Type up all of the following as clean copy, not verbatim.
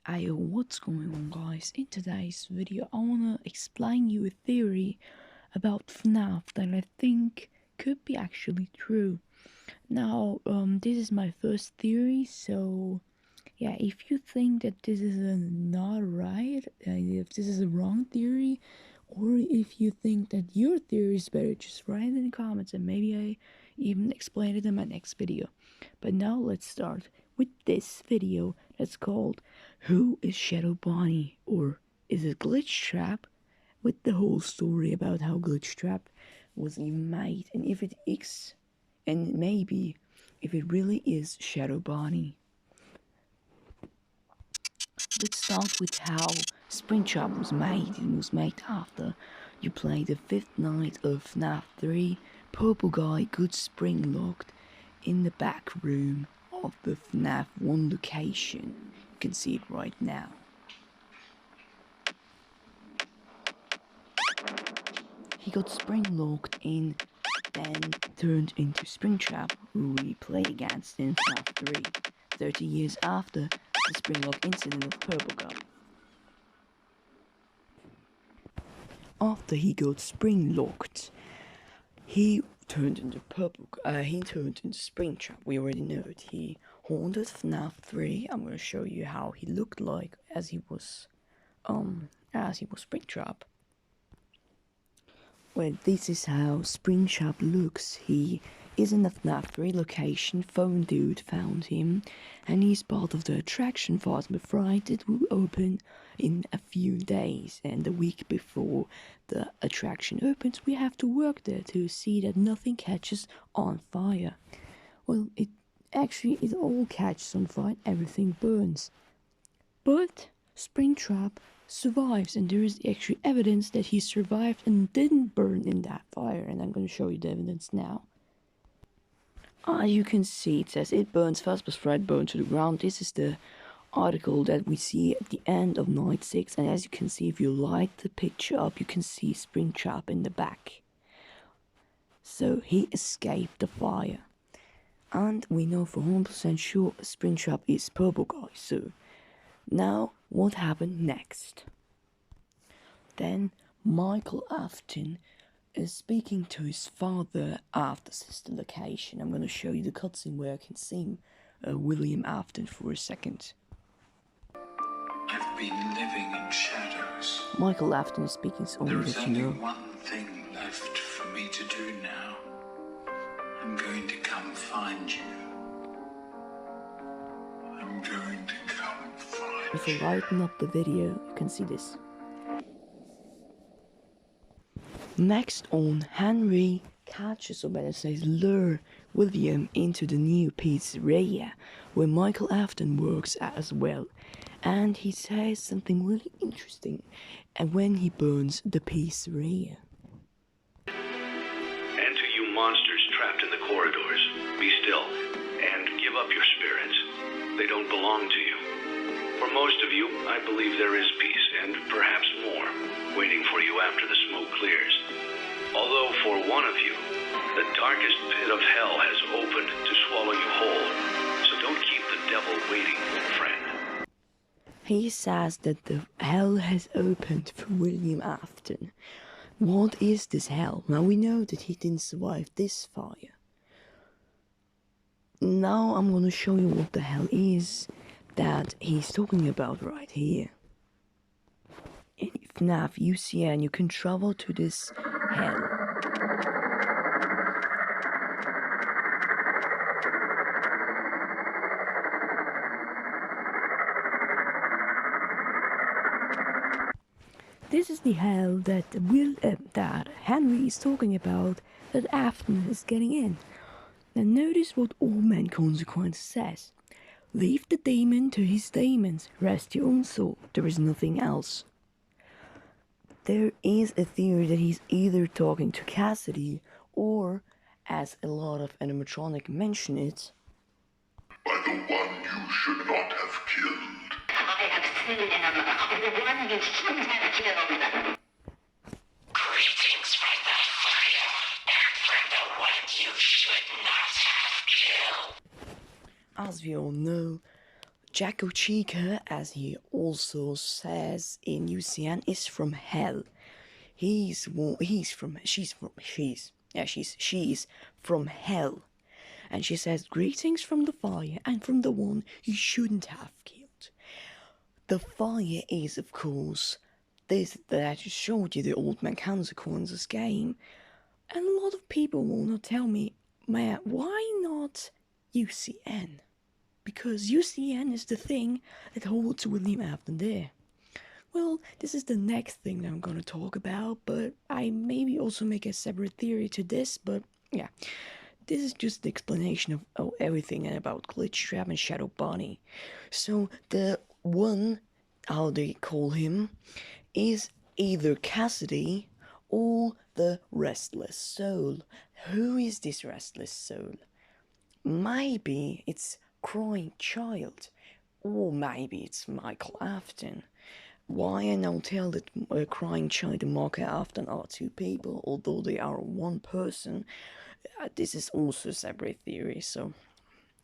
Ayo, what's going on, guys? In today's video I wanna explain you a theory about FNAF that I think could be actually true. Now, this is my first theory, so yeah, if you think that this is not right, if this is a wrong theory, or if you think that your theory is better, just write it in the comments and maybe I even explain it in my next video. But now let's start with this video that's called Who is Shadow Bonnie, or is it Glitchtrap? With the whole story about how Glitchtrap was even made, and if it is, and maybe if it really is Shadow Bonnie. Let's start with how Springtrap was made. It was made after you play the 5th night of FNAF 3. Purple guy got spring locked in the back room of the FNAF 1 location. You can see it right now. He got spring locked in, then turned into Springtrap, who we play against in FNAF 3, 30 years after the springlock incident of Purple Guy. After he got spring locked, he turned into Springtrap. We already know it. He haunted FNAF 3. I'm gonna show you how he looked like as he was Springtrap. Well, this is how Springtrap looks. He is in the FNAF 3 location. Phone Dude found him, and he's part of the attraction Fast but Fright that will open in a few days. And the week before the attraction opens, we have to work there to see that nothing catches on fire. Well, it all catches on fire, everything burns. But Springtrap survives, and there is actually evidence that he survived and didn't burn in that fire, and I'm going to show you the evidence now. As you can see, it says it burns fast but Fred burned to the ground. This is the article that we see at the end of night 6, and as you can see, if you light the picture up, you can see Springtrap in the back. So he escaped the fire, and we know for 100% sure Springtrap is Purple Guy. So now, what happened next? Then Michael Afton is speaking to his father after sister location. I'm going to show you the cutscene where I can see William Afton for a second. I've been living in shadows. Michael Afton is speaking, so only that you know. There's only one thing left for me to do now. I'm going to come find you. I'm going to come find you. If I lighten up the video, you can see this. Next on, Henry catches, or better says lure, William into the new pizzeria where Michael Afton works as well, and he says something really interesting and when he burns the pizzeria. And to you monsters trapped in the corridors, be still and give up your spirits. They don't belong to you. For most of you, I believe there is peace, and perhaps more, waiting for you after the smoke clears. Although for one of you, the darkest pit of hell has opened to swallow you whole. So don't keep the devil waiting, friend. He says that the hell has opened for William Afton. What is this hell? Now we know that he didn't survive this fire. Now I'm gonna show you what the hell is that he's talking about right here. In FNAF UCN, you can travel to this hell. This is the hell that Henry is talking about, that Afton is getting in. Now notice what Old Man Consequence says. Leave the demon to his demons, rest your own soul, there is nothing else. There is a theory that he's either talking to Cassidy, or, as a lot of animatronic mention it, by the one you should not have killed. I have seen him, the one you shouldn't have killed. Greetings from the fire, and from the one you should not have killed. as we all know, Jacko Chica, as he also says in UCN, is from hell. She's from hell. And she says, greetings from the fire and from the one you shouldn't have killed. The fire is, of course, this that I just showed you, the Old Man Consequences game. And a lot of people will not tell me, man, why not UCN? Because UCN is the thing that holds William Afton there. Well, this is the next thing that I'm gonna talk about, but I maybe also make a separate theory to this, but yeah. This is just the explanation of everything about Glitchtrap and Shadow Bunny. So the one, how they call him, is either Cassidy or the Restless Soul. Who is this Restless Soul? Maybe it's Crying Child, or maybe it's Michael Afton. Why I now tell that Crying Child and Michael Afton are two people, although they are one person, this is also a separate theory, so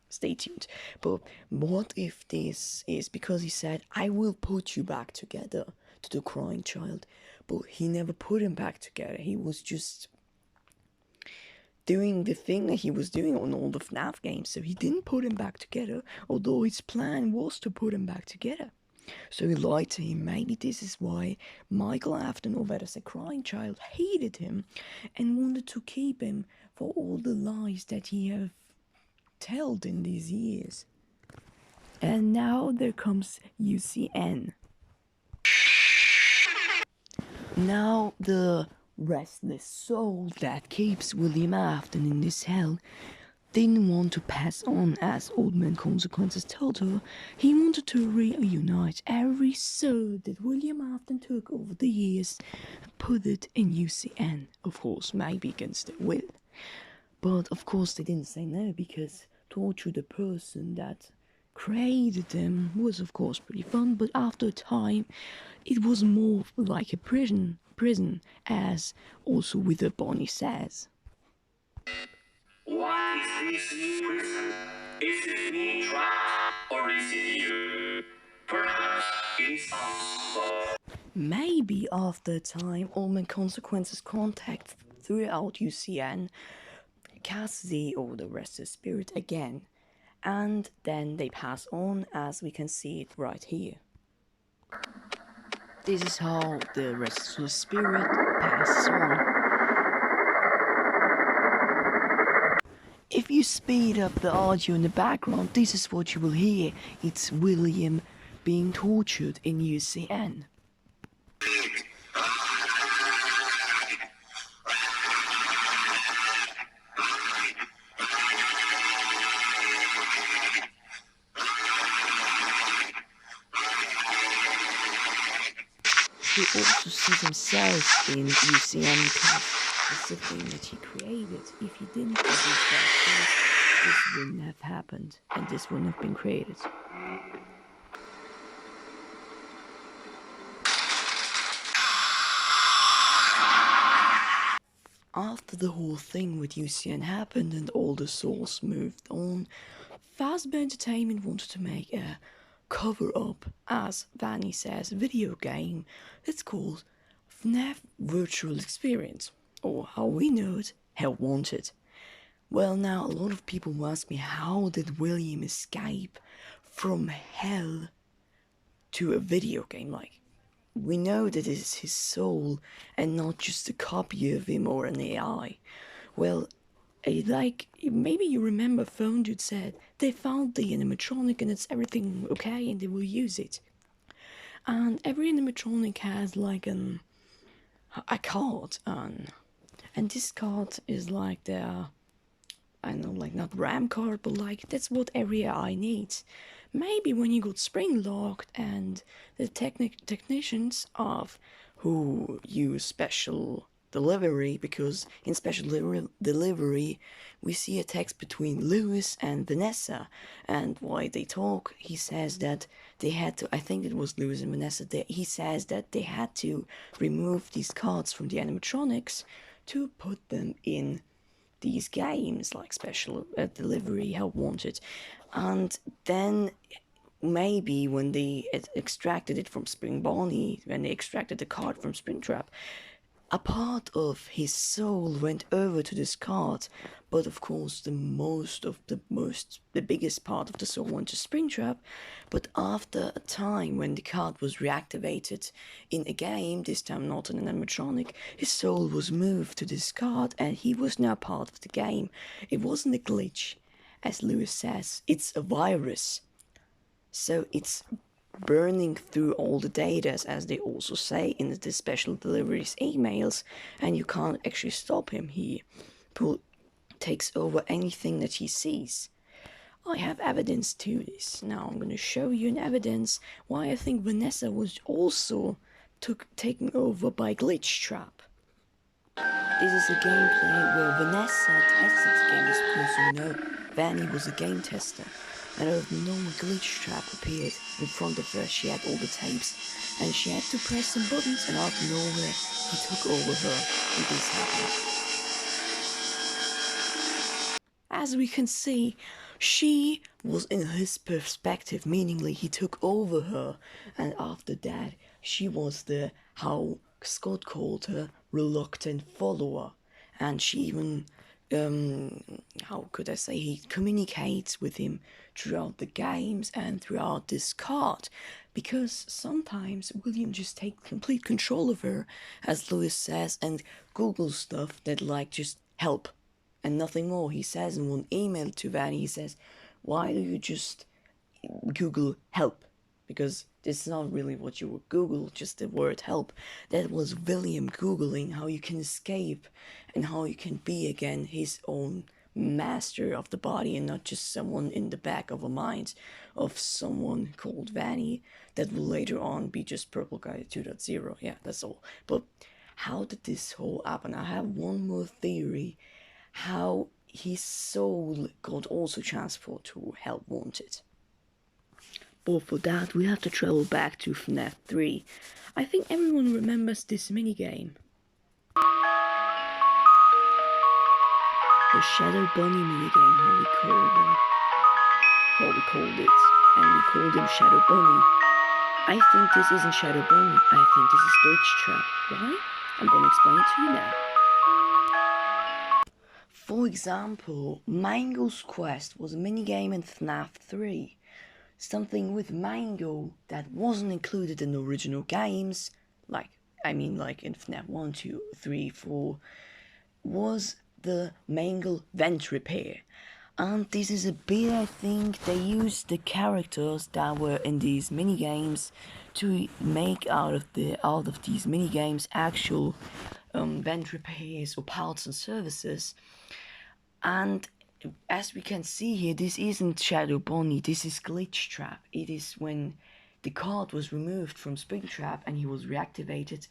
stay tuned. But what if this is because he said, I will put you back together to the Crying Child, but he never put him back together. He was just doing the thing that he was doing on all the FNAF games, so he didn't put him back together, although his plan was to put him back together. So he lied to him. Maybe this is why Michael Afton, or better said Crying Child, hated him and wanted to keep him for all the lies that he have told in these years. And now there comes UCN. Now the restless soul that keeps William Afton in this hell didn't want to pass on, as Old Man Consequences told her. He wanted to reunite every soul that William Afton took over the years and put it in UCN. Of course, maybe against their will. But of course they didn't say no, because torture the person that created them was of course pretty fun, but after a time it was more like a prison, as also Wither Bonnie says. What is this prison? Is it me trapped, or is it you? Perhaps it's us both. Maybe after a time, Old Man Consequences contact throughout UCN Cassidy or the Restless Spirit again, and then they pass on, as we can see it right here. This is how the Restless Spirit passes on. If you speed up the audio in the background, this is what you will hear. It's William being tortured in UCN. He also sees himself in UCN because it's the thing that he created. If he didn't produce that, this wouldn't have happened, and this wouldn't have been created. After the whole thing with UCN happened and all the souls moved on, Fazbear Entertainment wanted to make a cover-up, as Vanny says, video game that's called FNAF Virtual Experience, or how we know it, Hell Wanted. Well, now a lot of people will ask me, how did William escape from hell to a video game? Like, we know that it is his soul and not just a copy of him or an AI. Well, like, maybe you remember Phone Dude said they found the animatronic and it's everything okay and they will use it. And every animatronic has like a card, and this card is like their, I don't know, like not RAM card, but like that's what every AI needs. Maybe when you got spring locked and the technicians of who use special delivery, because in special delivery we see a text between Lewis and Vanessa, and while they talk he says that they had to, I think it was Lewis and Vanessa, he says that they had to remove these cards from the animatronics to put them in these games like special delivery, Help Wanted. And then maybe when they extracted it from Spring Bonnie, when they extracted the card from Springtrap, a part of his soul went over to this card, but of course the biggest part of the soul went to Springtrap. But after a time when the card was reactivated in a game, this time not in an animatronic, his soul was moved to this card and he was now part of the game. It wasn't a glitch, as Lewis says, it's a virus. So it's burning through all the data, as they also say in the special deliveries emails, and you can't actually stop him. He takes over anything that he sees. I have evidence to this. Now I'm going to show you an evidence why I think Vanessa was also taken over by Glitchtrap. This is a gameplay where Vanessa tested the game. As of course you know, Vanny was a game tester. And out of nowhere, Glitchtrap appeared in front of her. She had all the tapes, and she had to press some buttons, and out of nowhere, he took over her, and this happened. As we can see, she was in his perspective, meaningly he took over her, and after that, she was the, how Scott called her, reluctant follower, and she even how could I say, he communicates with him throughout the games and throughout this card, because sometimes William just takes complete control of her, as Lewis says, and Google stuff that like just help and nothing more. He says in one email to Vanny, he says, why do you just Google help? Because it's not really what you would Google, just the word help. That was William Googling how you can escape and how you can be again his own master of the body and not just someone in the back of a mind of someone called Vanny that will later on be just Purple Guy 2.0. Yeah, that's all. But how did this whole happen? I have one more theory. How his soul got also transferred to Help Wanted. But for that, we have to travel back to FNAF 3. I think everyone remembers this minigame. The Shadow Bunny minigame, how we called it. And we called him Shadow Bunny. I think this isn't Shadow Bunny, I think this is Glitchtrap. Why? I'm gonna explain to you now. For example, Mango's Quest was a minigame in FNAF 3. Something with Mango that wasn't included in the original games, like in FNAF 1, 2, 3, 4, was the Mango vent repair. And this is a bit, I think, they used the characters that were in these minigames to make out of these minigames actual vent repairs or parts and services. And as we can see here, this isn't Shadow Bunny, this is Glitchtrap. It is when the card was removed from Springtrap and he was reactivated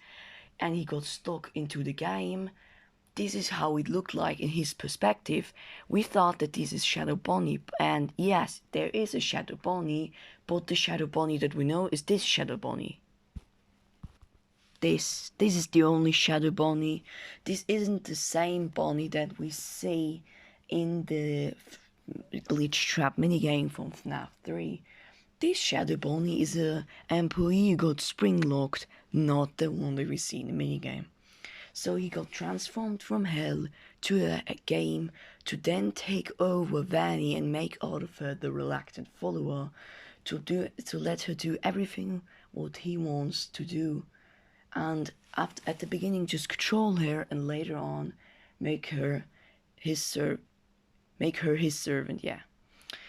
and he got stuck into the game. This is how it looked like in his perspective. We thought that this is Shadow Bunny, and yes, there is a Shadow Bunny, but the Shadow Bunny that we know is this Shadow Bunny. This is the only Shadow Bunny. This isn't the same Bunny that we see in the Glitchtrap minigame from FNAF 3. This Shadow Bunny is a employee who got spring locked, not the one that we see in the minigame. So he got transformed from hell to a game to then take over Vanny and make out of her the reluctant follower, to let her do everything what he wants to do, and at the beginning just control her and later on make her his servant. Yeah.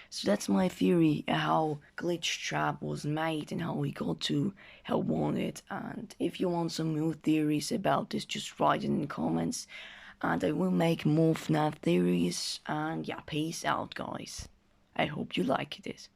So that's my theory how Glitchtrap was made and how he got to Help Wanted. And if you want some more theories about this, just write it in the comments. And I will make more FNAF theories. And yeah, peace out, guys. I hope you like this.